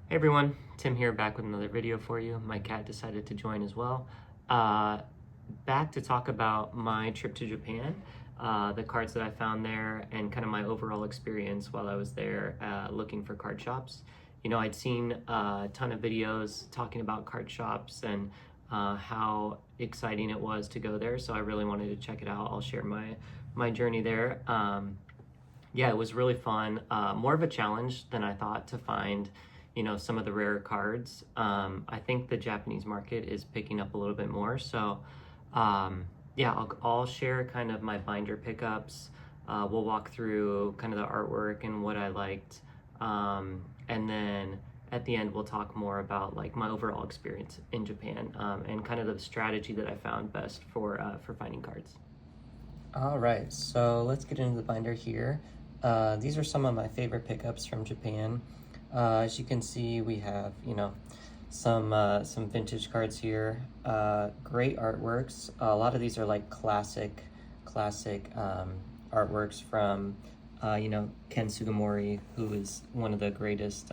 Hey everyone, Tim here back with another video for you. My cat decided to join as well. Uh, Back to talk about my trip to Japan, the cards that I found there, and kind of my overall experience while I was there looking for card shops. You know, I'd seen a ton of videos talking about card shops and how exciting it was to go there, so I really wanted to check it out. I'll share my journey there. Yeah, it was really fun. More of a challenge than I thought to find, some of the rarer cards. I think the Japanese market is picking up a little bit more. So, yeah, I'll share kind of my binder pickups. We'll walk through kind of the artwork and what I liked. And then at the end, we'll talk more about like my overall experience in Japan and kind of the strategy that I found best for finding cards. All right, so let's get into the binder here. These are some of my favorite pickups from Japan. As you can see, we have, some vintage cards here. Great artworks. A lot of these are like classic artworks from, Ken Sugimori, who is one of the greatest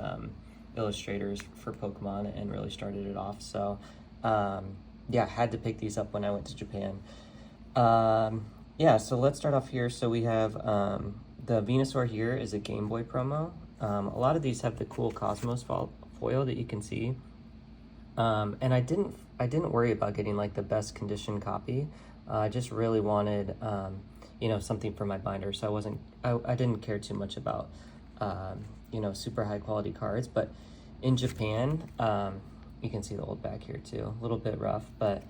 illustrators for Pokemon and really started it off. So, yeah, had to pick these up when I went to Japan. Yeah, so let's start off here. So we have the Venusaur here is a Game Boy promo. A lot of these have the cool Cosmos foil that you can see. And I didn't worry about getting like the best condition copy. I just really wanted, something for my binder. So I didn't care too much about, super high quality cards. But in Japan, you can see the old back here too, a little bit rough, but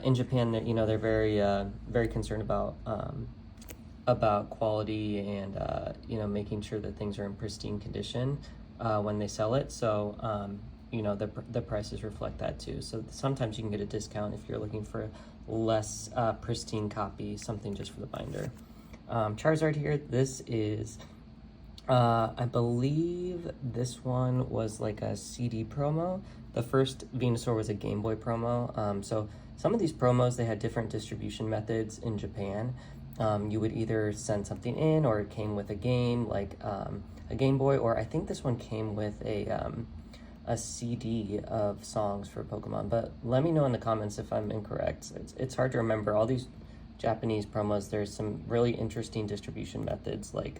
in Japan, they're very concerned about quality and making sure that things are in pristine condition when they sell it. So the prices reflect that too. So sometimes you can get a discount if you're looking for less pristine copy, something just for the binder. Charizard here. This is I believe this one was like a CD promo. The first Venusaur was a Game Boy promo. So some of these promos, they had different distribution methods in Japan. You would either send something in, or it came with a game, like a Game Boy, or I think this one came with a CD of songs for Pokemon. But let me know in the comments if I'm incorrect. It's hard to remember. All these Japanese promos, there's some really interesting distribution methods, like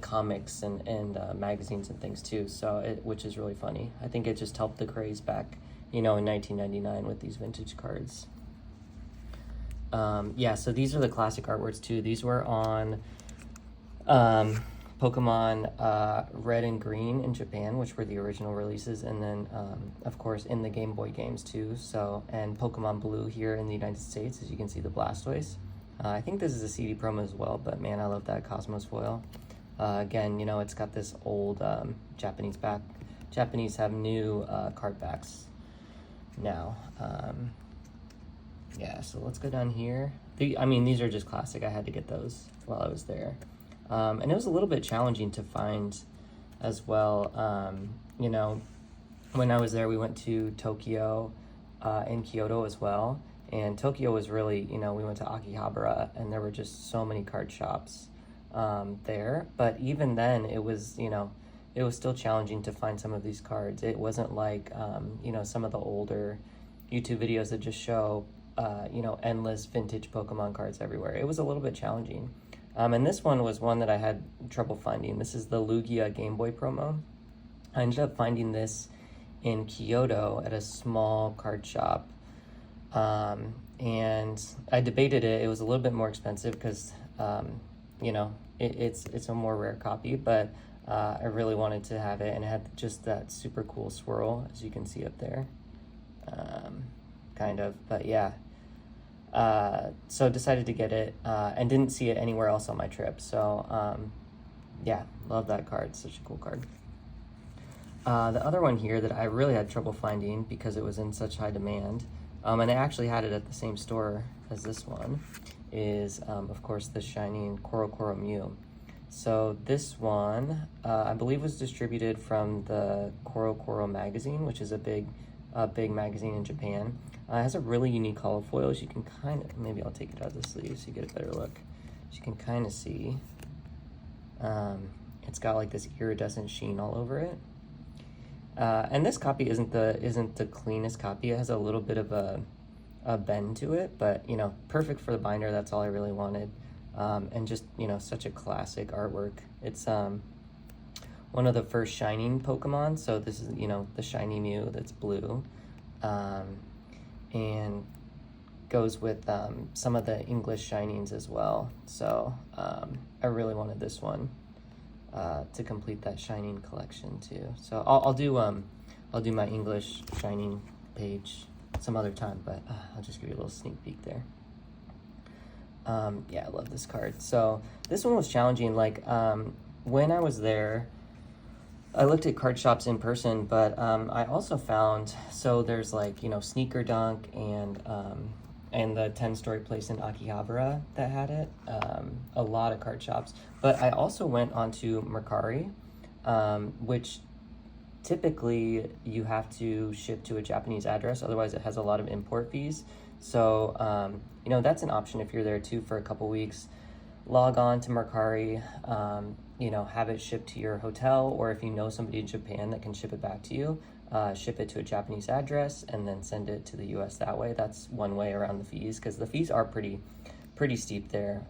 comics and magazines and things too. So which is really funny. I think it just helped the craze back, in 1999 with these vintage cards. Yeah, so these are the classic artworks too. These were on Pokemon Red and Green in Japan, which were the original releases, and then of course in the Game Boy games too. So, and Pokemon Blue here in the United States, as you can see, the Blastoise. I think this is a CD promo as well, but man, I love that Cosmos foil. Again, it's got this old Japanese back. Japanese have new card backs now. Yeah, so let's go down here. These are just classic. I had to get those while I was there. And it was a little bit challenging to find as well. When I was there, we went to Tokyo and Kyoto as well. And Tokyo was really, we went to Akihabara, and there were just so many card shops there. But even then, it was still challenging to find some of these cards. It wasn't like, some of the older YouTube videos that just show endless vintage Pokemon cards everywhere. It was a little bit challenging. And this one was one that I had trouble finding. This is the Lugia Game Boy promo. I ended up finding this in Kyoto at a small card shop. And I debated it. It was a little bit more expensive because, it's a more rare copy, but I really wanted to have it, and it had just that super cool swirl, as you can see up there. Kind of, but yeah. So decided to get it and didn't see it anywhere else on my trip. So yeah, love that card. Such a cool card. The other one here that I really had trouble finding because it was in such high demand, and I actually had it at the same store as this one, is of course the shiny Koro Mew. So this one I believe was distributed from the Koro magazine, which is a big magazine in Japan. It has a really unique hollow foil, as you can maybe I'll take it out of the sleeve so you get a better look. As you can kind of see, it's got like this iridescent sheen all over it. And this copy isn't the cleanest copy. It has a little bit of a bend to it, but you know, perfect for the binder. That's all I really wanted. And just, you know, such a classic artwork. It's one of the first shining Pokemon, so this is, you know, the shiny Mew that's blue, and goes with some of the English shinings as well. So I really wanted this one to complete that shining collection too. So I'll do my English shining page some other time, but I'll just give you a little sneak peek there. Yeah, I love this card. So this one was challenging. Like when I was there, I looked at card shops in person, but I also found, so there's like, you know, Sneaker Dunk and the 10-story place in Akihabara that had it. A lot of card shops. But I also went onto Mercari, which typically you have to ship to a Japanese address, otherwise it has a lot of import fees. So, you know, that's an option if you're there too for a couple weeks. Log on to Mercari, you know, have it shipped to your hotel, or if you know somebody in Japan that can ship it back to you, ship it to a Japanese address and then send it to the US that way. That's one way around the fees, because the fees are pretty steep there.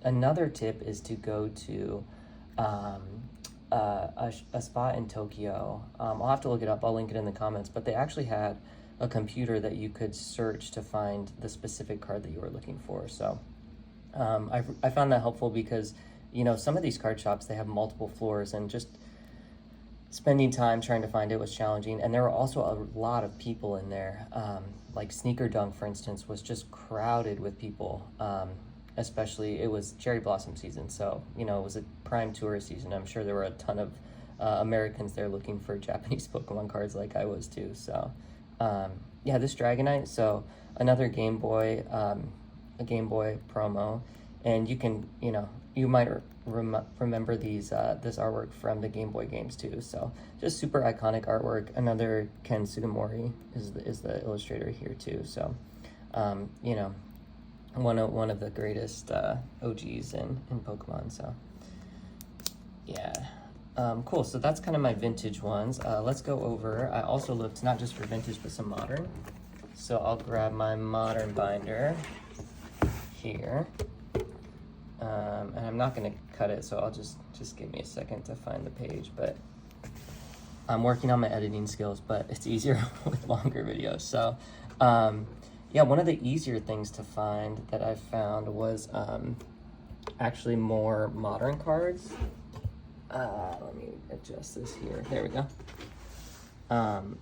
Another tip is to go to a spot in Tokyo. I'll have to look it up. I'll link it in the comments, but they actually had a computer that you could search to find the specific card that you were looking for. So I found that helpful because, you know, some of these card shops, they have multiple floors, and just spending time trying to find it was challenging. And there were also a lot of people in there. Like Sneaker Dunk, for instance, was just crowded with people. Especially, it was cherry blossom season, so, you know, it was a prime tourist season. I'm sure there were a ton of Americans there looking for Japanese Pokemon cards like I was too. So yeah, this Dragonite, so another Game Boy, a Game Boy promo, and you can, you know, you might remember these this artwork from the Game Boy games too. So just super iconic artwork. Another Ken Sugimori is the illustrator here too. So you know, one of the greatest OGs in Pokemon. So yeah. Cool, so that's kind of my vintage ones. Let's go over, I also looked not just for vintage, but some modern. So I'll grab my modern binder here. And I'm not gonna cut it, so I'll just give me a second to find the page, but I'm working on my editing skills, but it's easier with longer videos. So yeah, one of the easier things to find that I found was actually more modern cards. Let me adjust this here. There we go.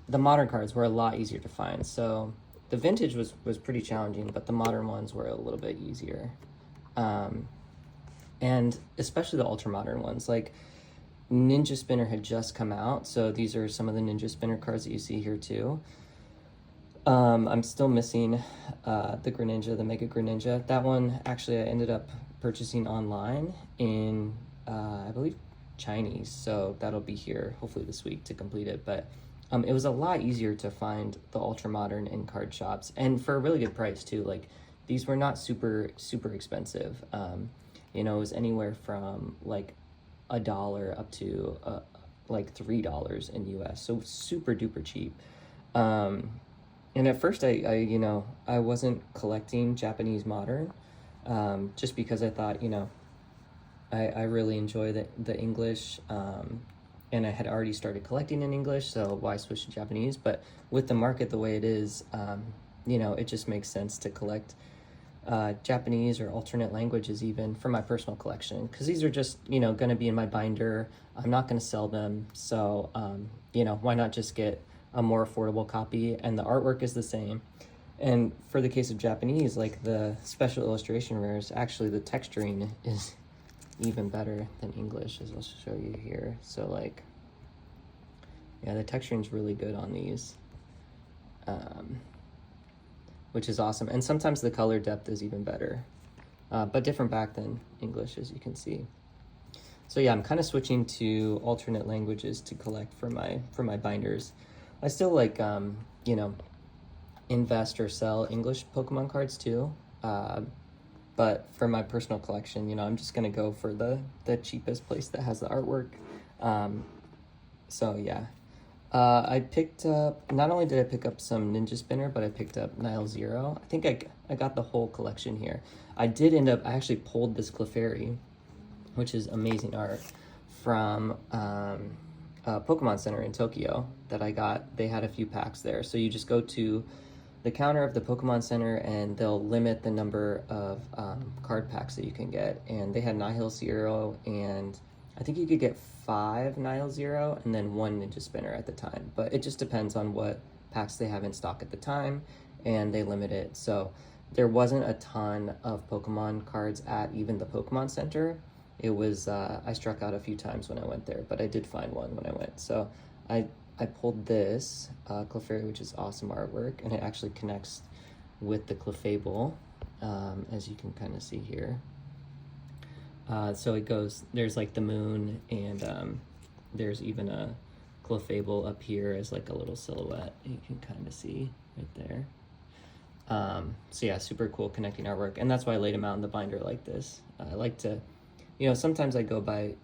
The modern cards were a lot easier to find. So the vintage was pretty challenging, but the modern ones were a little bit easier. And especially the ultra modern ones, like Ninja Spinner had just come out. So these are some of the Ninja Spinner cards that you see here too. I'm still missing the Greninja, the Mega Greninja. That one, actually, I ended up purchasing online in, I believe, Chinese, so that'll be here hopefully this week to complete it. But it was a lot easier to find the ultra modern in card shops, and for a really good price too. Like, these were not super expensive. You know, it was anywhere from like $1 up to like $3 in US, so super duper cheap. And at first I you know, I wasn't collecting Japanese modern, just because I thought, you know, I really enjoy the English, and I had already started collecting in English, so why switch to Japanese? But with the market the way it is, you know, it just makes sense to collect Japanese or alternate languages even for my personal collection, because these are just, you know, going to be in my binder. I'm not going to sell them, so you know, why not just get a more affordable copy, and the artwork is the same. And for the case of Japanese, like the special illustration rares, actually the texturing is even better than English, as I'll show you here. So like, yeah, the texturing is really good on these, which is awesome. And sometimes the color depth is even better, but different back than English, as you can see. So yeah, I'm kind of switching to alternate languages to collect for my binders. I still like, you know, invest or sell English Pokemon cards too. But for my personal collection, you know, I'm just going to go for the cheapest place that has the artwork. So yeah, I picked up, not only did I pick up some Ninja Spinner, but I picked up Nihil Zero. I think I got the whole collection here. I actually pulled this Clefairy, which is amazing art, from Pokemon Center in Tokyo that I got. They had a few packs there. So you just go to the counter of the Pokemon Center and they'll limit the number of card packs that you can get. And they had Nihil Zero, and I think you could get 5 Nihil Zero and then 1 Ninja Spinner at the time. But it just depends on what packs they have in stock at the time, and they limit it. So there wasn't a ton of Pokemon cards at even the Pokemon Center. It was, I struck out a few times when I went there, but I did find one when I went. So I pulled this Clefairy, which is awesome artwork, and it actually connects with the Clefable, as you can kind of see here. So it goes, there's like the moon, and there's even a Clefable up here as like a little silhouette you can kind of see right there. So yeah, super cool connecting artwork, and that's why I laid them out in the binder like this. I like to, sometimes I go by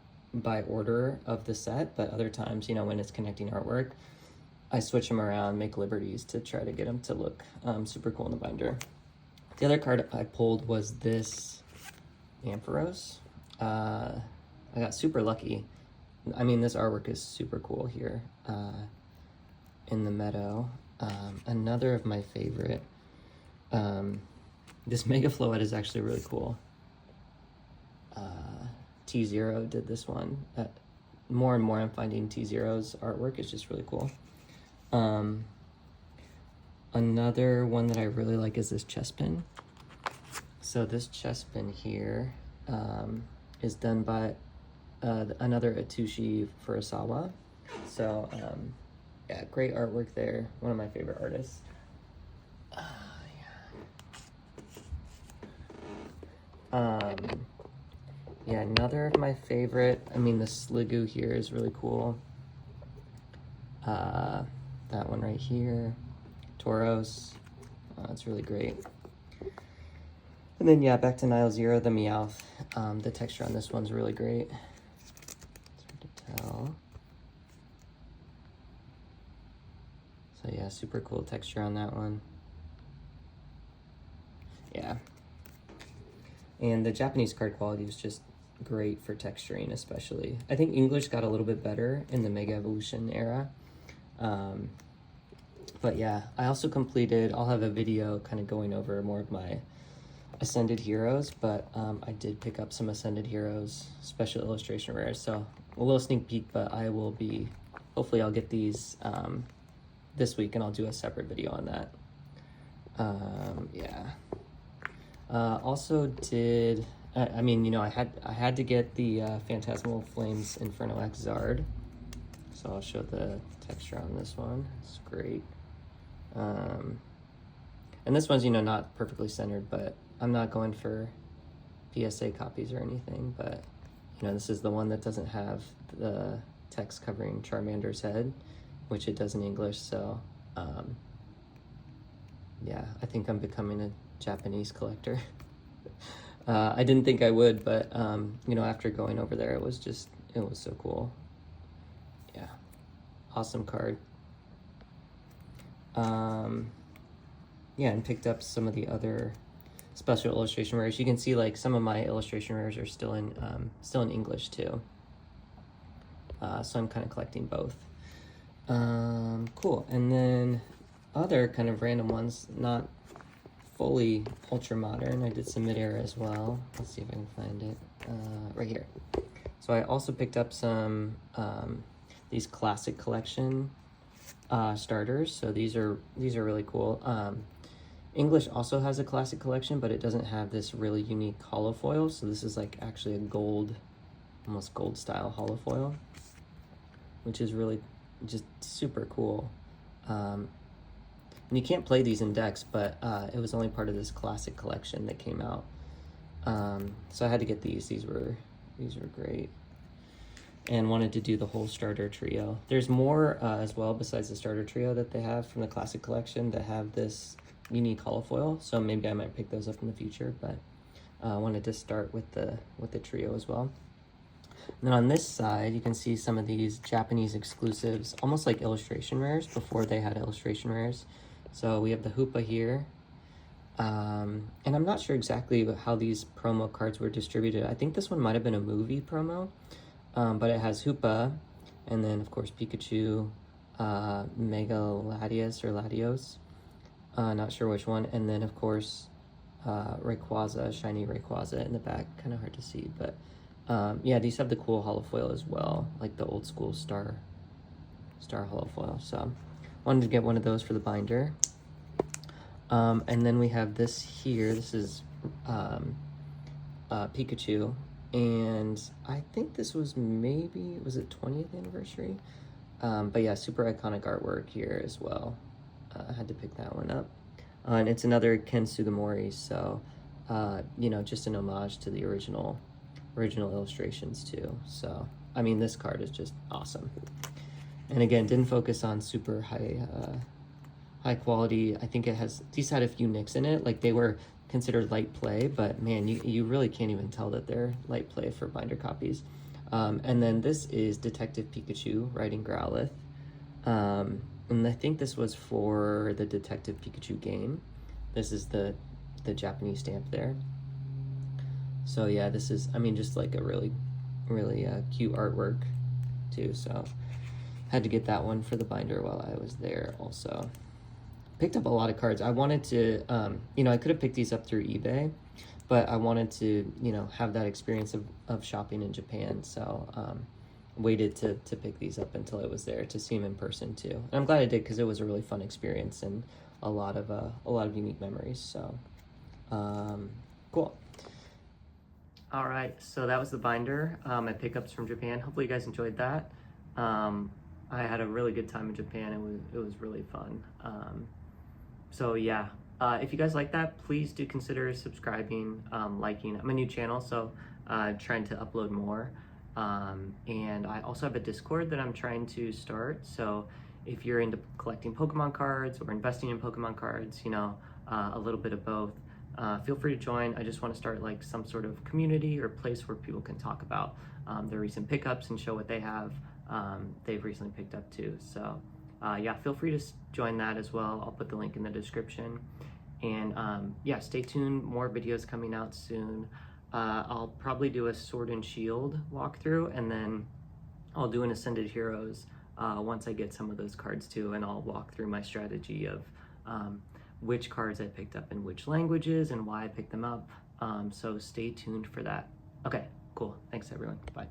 order of the set, but other times, when it's connecting artwork, I switch them around, make liberties to try to get them to look super cool in the binder. The other card I pulled was this Ampharos. I got super lucky. I mean, this artwork is super cool here in the meadow. Another of my favorite, this Mega Floette is actually really cool. T0 did this one. More and more I'm finding T0's artwork is just really cool. Another one that I really like is this chess pin. So this chess pin here is done by another Atsushi Furusawa. So yeah, great artwork there. One of my favorite artists. Yeah, another of my favorite, I mean, the Sliggoo here is really cool. That one right here, Tauros, it's really great. And then, yeah, back to Nihil Zero, the Meowth. The texture on this one's really great. It's hard to tell. So yeah, super cool texture on that one. Yeah. And the Japanese card quality is just great for texturing, especially. I think English got a little bit better in the Mega Evolution era. But yeah, I also completed, I'll have a video kind of going over more of my Ascended Heroes, but I did pick up some Ascended Heroes special illustration rares. So a little sneak peek, but I will be, hopefully I'll get these this week and I'll do a separate video on that. Yeah. Also did, I mean, I had to get the Phantasmal Flames Inferno X Zard. So I'll show the texture on this one. It's great. And this one's, not perfectly centered, but I'm not going for PSA copies or anything, but, this is the one that doesn't have the text covering Charmander's head, which it does in English, so, yeah, I think I'm becoming a Japanese collector. I didn't think I would, but, after going over there, it was so cool. Yeah, awesome card. Yeah, and picked up some of the other special illustration rares. You can see like some of my illustration rares are still in English too. So I'm kind of collecting both. Cool. And then other kind of random ones, not fully ultra modern. I did some mid-era as well. Let's see if I can find it. Right here. So I also picked up some these classic collection starters. So these are really cool. English also has a classic collection, but it doesn't have this really unique hollow foil. So this is like actually a gold, almost gold style hollow foil, which is really just super cool. And you can't play these in decks, but it was only part of this classic collection that came out. So I had to get these. These were great. And wanted to do the whole starter trio. There's more as well besides the starter trio that they have from the classic collection that have this unique hollow foil. So maybe I might pick those up in the future, but I wanted to start with the trio as well. And then on this side, you can see some of these Japanese exclusives, almost like illustration rares before they had illustration rares. So we have the Hoopa here. And I'm not sure exactly how these promo cards were distributed. I think this one might have been a movie promo, but it has Hoopa, and then of course Pikachu, Mega Latios or Latios, not sure which one, and then of course Rayquaza, shiny Rayquaza in the back, kind of hard to see, but yeah, these have the cool holofoil as well, like the old school star holofoil. So wanted to get one of those for the binder. And then we have this here. This is Pikachu, and I think this was maybe, was it 20th anniversary? But yeah, super iconic artwork here as well. I had to pick that one up. And it's another Ken Sugimori, so you know, just an homage to the original illustrations too. So I mean, this card is just awesome. And again, didn't focus on super high quality. I think it has, these had a few nicks in it, like they were considered light play, but man, you really can't even tell that they're light play for binder copies. And then this is Detective Pikachu riding Growlithe. And I think this was for the Detective Pikachu game. This is the Japanese stamp there. So yeah, this is, I mean, just like a really cute artwork too. So had to get that one for the binder while I was there also. Picked up a lot of cards. I wanted to, you know, I could have picked these up through eBay, but I wanted to, you know, have that experience of shopping in Japan. So waited to pick these up until I was there to see them in person too. And I'm glad I did, because it was a really fun experience and a lot of unique memories. So cool. All right, so that was the binder, my pickups from Japan. Hopefully you guys enjoyed that. I had a really good time in Japan. It was really fun. So yeah, if you guys like that, please do consider subscribing, liking. I'm a new channel, so trying to upload more. And I also have a Discord that I'm trying to start. So if you're into collecting Pokemon cards or investing in Pokemon cards, you know, a little bit of both, feel free to join. I just want to start like some sort of community or place where people can talk about their recent pickups and show what they have. They've recently picked up too. So yeah, feel free to join that as well. I'll put the link in the description. And yeah, stay tuned, more videos coming out soon. I'll probably do a Sword and Shield walkthrough, and then I'll do an Ascended Heroes once I get some of those cards too, and I'll walk through my strategy of which cards I picked up in which languages and why I picked them up. So stay tuned for that. Okay, cool. Thanks everyone. Bye.